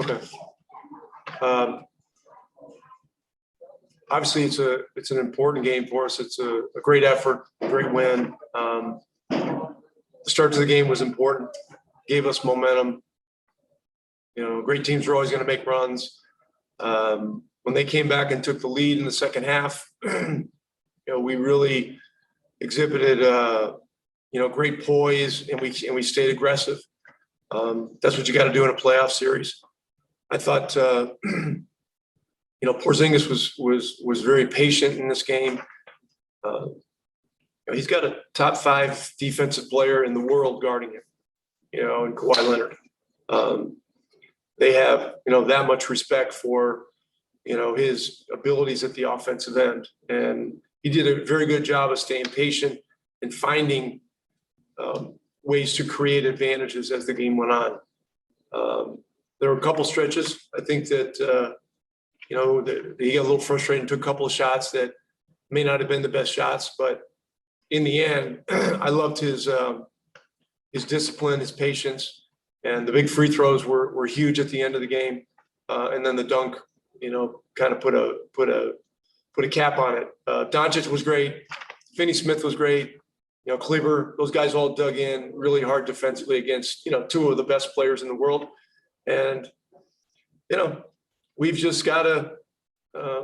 Okay. Obviously, it's an important game for us. It's a great effort, a great win. The start to the game was important, gave us momentum. Great teams are always going to make runs. When they came back and took the lead in the second half, we really exhibited, great poise, and we stayed aggressive. That's what you got to do in a playoff series. I thought, Porzingis was very patient in this game. He's got a top 5 defensive player in the world guarding him, and Kawhi Leonard. They have, that much respect for, his abilities at the offensive end. And he did a very good job of staying patient and finding ways to create advantages as the game went on. There were a couple stretches. I think that, he got a little frustrated and took a couple of shots that may not have been the best shots, but in the end, I loved his discipline, his patience, and the big free throws were huge at the end of the game. And then the dunk, kind of put a cap on it. Doncic was great. Finney-Smith was great. Kleber, those guys all dug in really hard defensively against, 2 of the best players in the world. And, we've just got to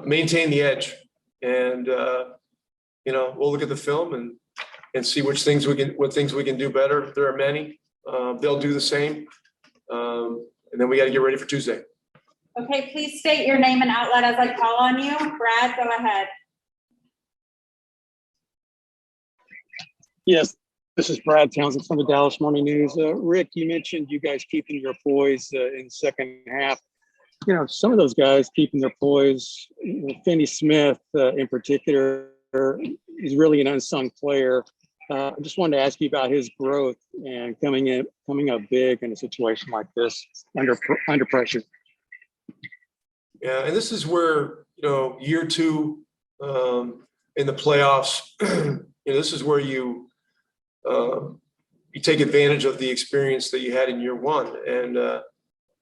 maintain the edge. And, we'll look at the film and see what things we can do better. There are many. They'll do the same. And then we got to get ready for Tuesday. Okay, please state your name and outlet as I call on you. Brad, go ahead. Yes, this is Brad Townsend from the Dallas Morning News. Rick, you mentioned you guys keeping your poise in the second half. Some of those guys keeping their poise, Finney-Smith in particular, is really an unsung player. I just wanted to ask you about his growth and coming up big in a situation like this under pressure. Yeah, and this is where, year 2 in the playoffs, this is where you take advantage of the experience that you had in year 1. And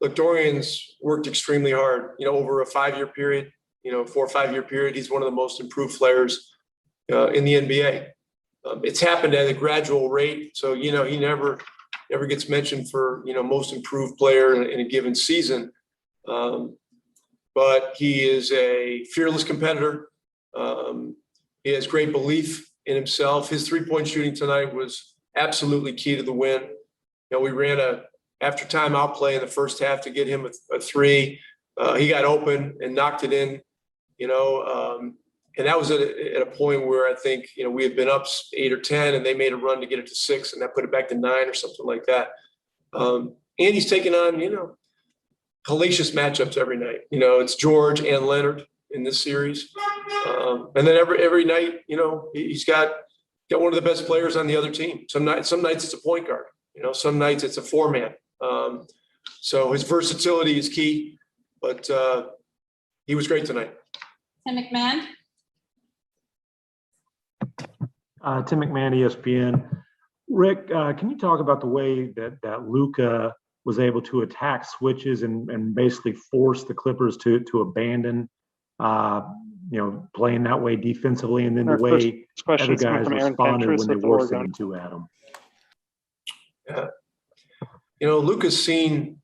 look, Dorian's worked extremely hard, over a 5-year period, 4 or 5-year period. He's one of the most improved players in the NBA. It's happened at a gradual rate. So, he never gets mentioned for, most improved player in a given season. But he is a fearless competitor. He has great belief in himself. His 3-point shooting tonight was absolutely key to the win. We ran a after timeout play in the first half to get him a 3. He got open and knocked it in, and that was at a point where I think, we had been up 8 or 10 and they made a run to get it to 6, and that put it back to 9 or something like that. And he's taking on, hellacious matchups every night. It's George and Leonard in this series. And then every night, he's got one of the best players on the other team. Some nights it's a point guard, some nights it's a 4-man. So his versatility is key, but he was great tonight. Tim McMahon. Tim McMahon, ESPN. Rick, can you talk about the way that Luka was able to attack switches and basically force the Clippers to abandon, playing that way defensively, and then the way other guys responded when they were sending 2 at him? Yeah. Luka's seen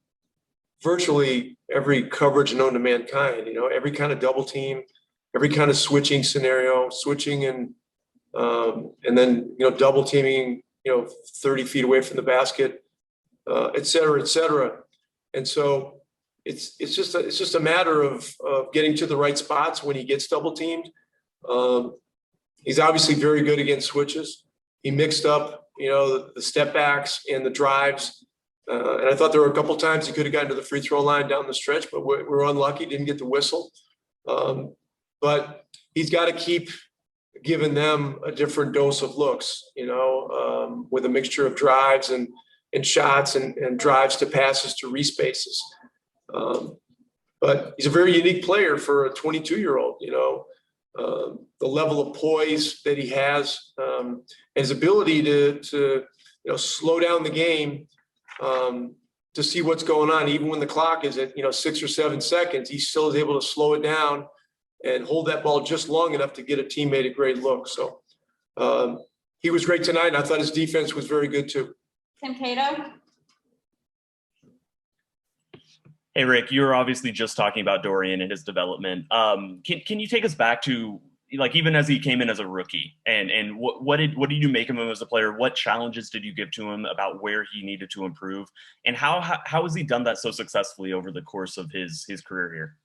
virtually every coverage known to mankind, every kind of double team, every kind of switching scenario, switching and then, double teaming, 30 feet away from the basket, et cetera, et cetera. And so it's just a matter of getting to the right spots when he gets double teamed. He's obviously very good against switches. He mixed up, the step backs and the drives. And I thought there were a couple of times he could have gotten to the free throw line down the stretch, but we were unlucky, didn't get the whistle. But he's got to keep giving them a different dose of looks, with a mixture of drives and shots and drives to passes to respaces. But he's a very unique player for a 22-year-old, the level of poise that he has, his ability to slow down the game, to see what's going on. Even when the clock is at, 6 or 7 seconds, he still is able to slow it down and hold that ball just long enough to get a teammate a great look. So he was great tonight, and I thought his defense was very good too. Tim Cato? Hey, Rick, you were obviously just talking about Dorian and his development. Can you take us back to, like, even as he came in as a rookie, and what did you make of him as a player? What challenges did you give to him about where he needed to improve, and how has he done that so successfully over the course of his career here?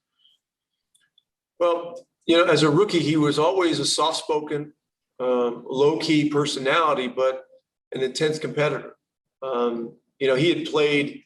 Well, as a rookie, he was always a soft-spoken, low-key personality, but an intense competitor. He had played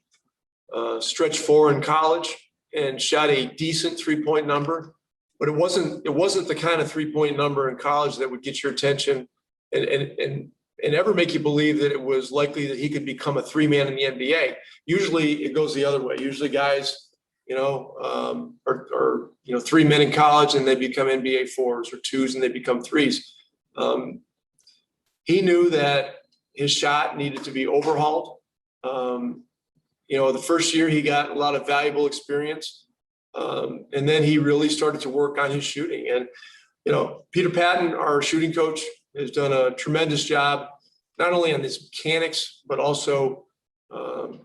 stretch 4 in college and shot a decent 3-point number, but it wasn't the kind of 3-point number in college that would get your attention and ever make you believe that it was likely that he could become a 3-man in the NBA. Usually it goes the other way. Usually guys, are 3 men in college and they become NBA 4s, or 2s and they become 3s. He knew that his shot needed to be overhauled. The first year he got a lot of valuable experience. And then he really started to work on his shooting. And, Peter Patton, our shooting coach, has done a tremendous job, not only on his mechanics, but also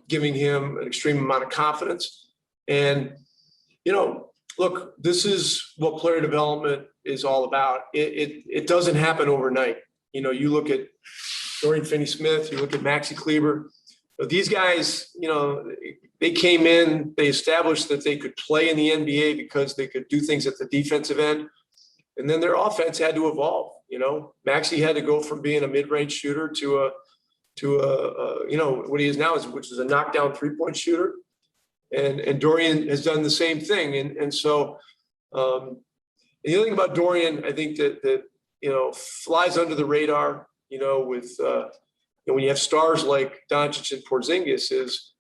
giving him an extreme amount of confidence. And, look, this is what player development is all about. It doesn't happen overnight. You look at Dorian Finney-Smith, you look at Maxi Kleber. These guys, they came in, they established that they could play in the NBA because they could do things at the defensive end. And then their offense had to evolve. Maxi had to go from being a mid-range shooter to what he is now, which is a knockdown 3-point shooter. And Dorian has done the same thing. And so the other thing about Dorian, I think that flies under the radar, with when you have stars like Doncic and Porzingis, is,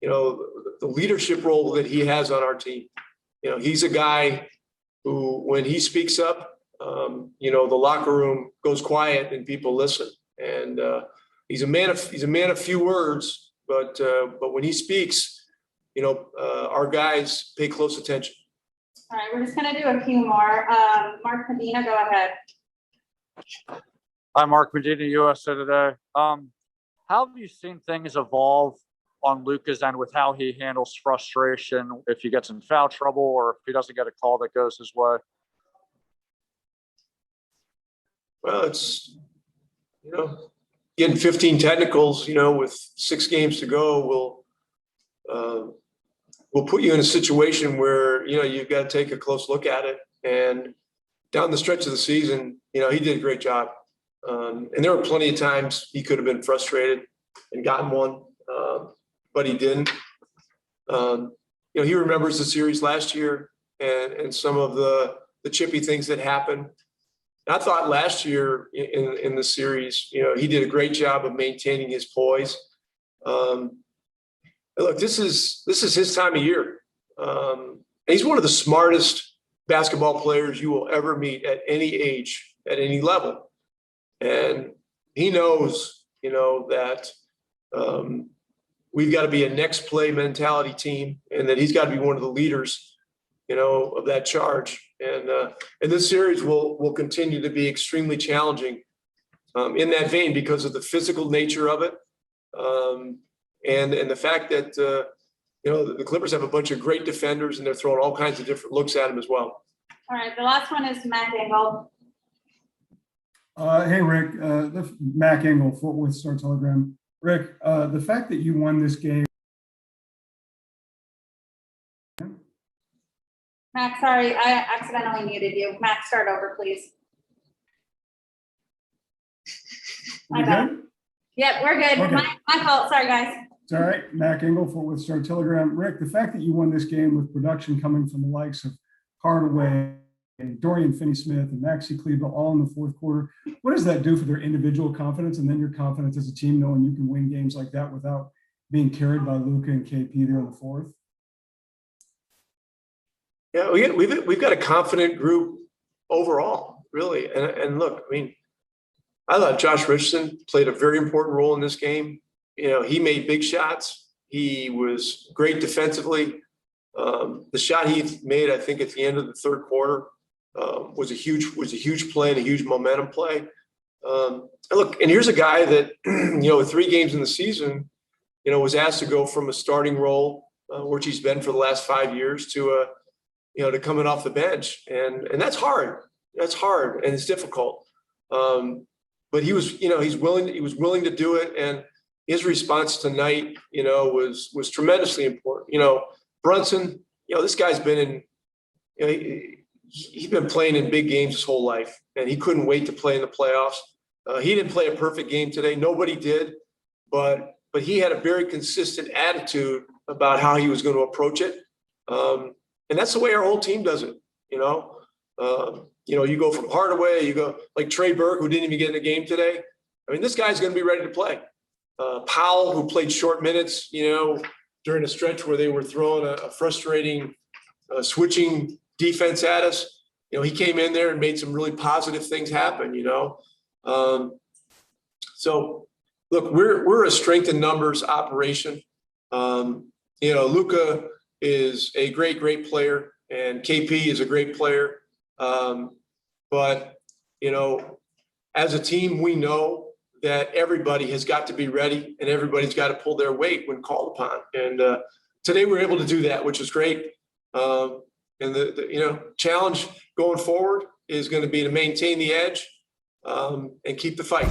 the leadership role that he has on our team. He's a guy who, when he speaks up, the locker room goes quiet and people listen. And he's a man of few words, but when he speaks, our guys pay close attention. All right, we're just gonna do a few more. Mark Medina, go ahead. Hi, Mark Medina, USA Today. How have you seen things evolve on Luka's end with how he handles frustration if he gets in foul trouble or if he doesn't get a call that goes his way? Well, it's, getting 15 technicals, with 6 games to go will put you in a situation where, you've got to take a close look at it. And down the stretch of the season, he did a great job. And there were plenty of times he could have been frustrated and gotten one, but he didn't. He remembers the series last year and some of the chippy things that happened. And I thought last year in the series, he did a great job of maintaining his poise. Look, this is his time of year. He's one of the smartest basketball players you will ever meet at any age, at any level. And he knows, that we've got to be a next play mentality team, and that he's got to be one of the leaders, of that charge. And this series will continue to be extremely challenging in that vein because of the physical nature of it, and the fact that the Clippers have a bunch of great defenders and they're throwing all kinds of different looks at him as well. All right, the last one is Matt Engel. Hey, Rick, the Mac Engel, Fort Worth Star-Telegram. Rick, the fact that you won this game. Mac, sorry, I accidentally muted you. Mac, start over, please. You good? Yep, we're good. Okay. My fault. Sorry, guys. It's all right. Mac Engel, Fort Worth Star-Telegram. Rick, the fact that you won this game with production coming from the likes of Hardaway, and Dorian Finney-Smith, and Maxi Kleber all in the fourth quarter, what does that do for their individual confidence and then your confidence as a team, knowing you can win games like that without being carried by Luka and KP there in the fourth? Yeah, we've got a confident group overall, really. And look, I thought Josh Richardson played a very important role in this game. He made big shots. He was great defensively. The shot he made, I think, at the end of the third quarter was a huge play and a huge momentum play. And look, and here's a guy that, with 3 games in the season, was asked to go from a starting role, which he's been for the last 5 years, to to coming off the bench, and that's hard. That's hard and it's difficult. But he was willing to do it, and his response tonight, was tremendously important. Brunson, this guy's been he's been playing in big games his whole life, and he couldn't wait to play in the playoffs. He didn't play a perfect game today. Nobody did, but he had a very consistent attitude about how he was going to approach it. And that's the way our whole team does it. You go from Hardaway, you go like Trey Burke, who didn't even get in the game today. I mean, this guy's going to be ready to play. Powell, who played short minutes, during a stretch where they were throwing a frustrating switching defense at us. He came in there and made some really positive things happen, So, look, we're a strength in numbers operation. Luka is a great player, and KP is a great player. But, as a team, we know that everybody has got to be ready and everybody's got to pull their weight when called upon. And today we were able to do that, which is great. And the challenge going forward is going to be to maintain the edge and keep the fight.